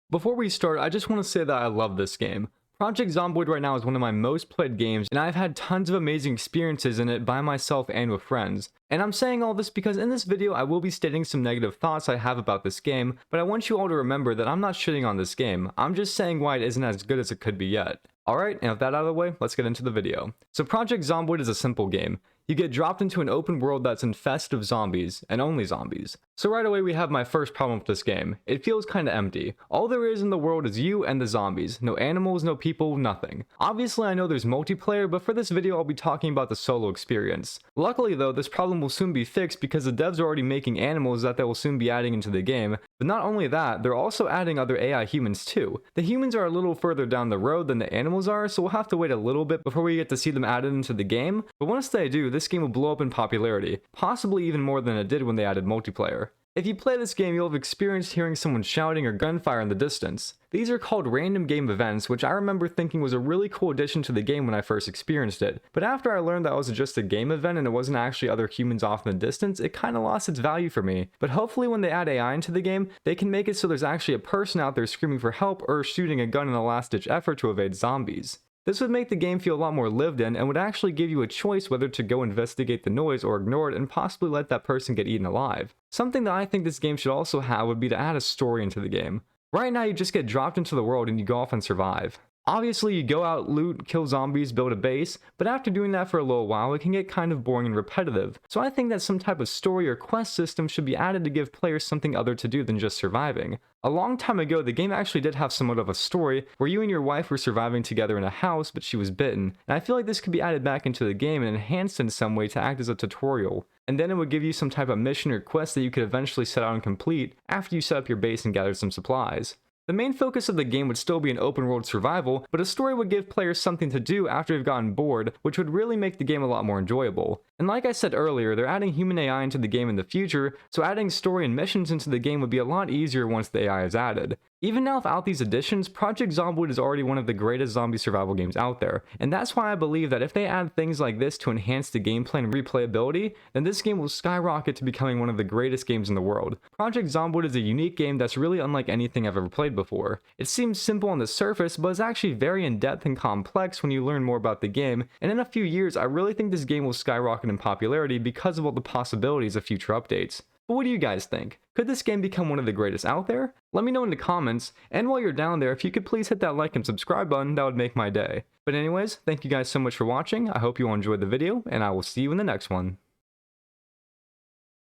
Before we start, I just want to say that I love this game. Project Zomboid right now is one of my most played games, and I've had tons of amazing experiences in it by myself and with friends. And I'm saying all this because in this video I will be stating some negative thoughts I have about this game, but I want you all to remember that I'm not shitting on this game. I'm just saying why it isn't as good as it could be yet. Alright, and with that out of the way, let's get into the video. So Project Zomboid is a simple game. You get dropped into an open world that's infested of zombies, and only zombies. So right away we have my first problem with this game. It feels kinda empty. All there is in the world is you and the zombies. No animals, no people, nothing. Obviously I know there's multiplayer, but for this video I'll be talking about the solo experience. Luckily though, this problem will soon be fixed because the devs are already making animals that they will soon be adding into the game. But not only that, they're also adding other AI humans too. The humans are a little further down the road than the animals are, so we'll have to wait a little bit before we get to see them added into the game. But once they do, this game will blow up in popularity, possibly even more than it did when they added multiplayer. If you play this game, you'll have experienced hearing someone shouting or gunfire in the distance. These are called random game events, which I remember thinking was a really cool addition to the game when I first experienced it. But after I learned that it was just a game event and it wasn't actually other humans off in the distance, it kinda lost its value for me. But hopefully when they add AI into the game, they can make it so there's actually a person out there screaming for help or shooting a gun in a last-ditch effort to evade zombies. This would make the game feel a lot more lived in and would actually give you a choice whether to go investigate the noise or ignore it and possibly let that person get eaten alive. Something that I think this game should also have would be to add a story into the game. Right now you just get dropped into the world and you go off and survive. Obviously you go out, loot, kill zombies, build a base, but after doing that for a little while it can get kind of boring and repetitive. So I think that some type of story or quest system should be added to give players something other to do than just surviving. A long time ago, the game actually did have somewhat of a story where you and your wife were surviving together in a house, but she was bitten. And I feel like this could be added back into the game and enhanced in some way to act as a tutorial. And then it would give you some type of mission or quest that you could eventually set out and complete after you set up your base and gathered some supplies. The main focus of the game would still be an open world survival, but a story would give players something to do after they've gotten bored, which would really make the game a lot more enjoyable. And like I said earlier, they're adding human AI into the game in the future, so adding story and missions into the game would be a lot easier once the AI is added. Even now without these additions, Project Zomboid is already one of the greatest zombie survival games out there, and that's why I believe that if they add things like this to enhance the gameplay and replayability, then this game will skyrocket to becoming one of the greatest games in the world. Project Zomboid is a unique game that's really unlike anything I've ever played before. It seems simple on the surface, but is actually very in-depth and complex when you learn more about the game, and in a few years I really think this game will skyrocket in popularity because of all the possibilities of future updates. But what do you guys think? Could this game become one of the greatest out there? Let me know in the comments, and while you're down there, if you could please hit that like and subscribe button, that would make my day. But anyways, thank you guys so much for watching, I hope you all enjoyed the video, and I will see you in the next one.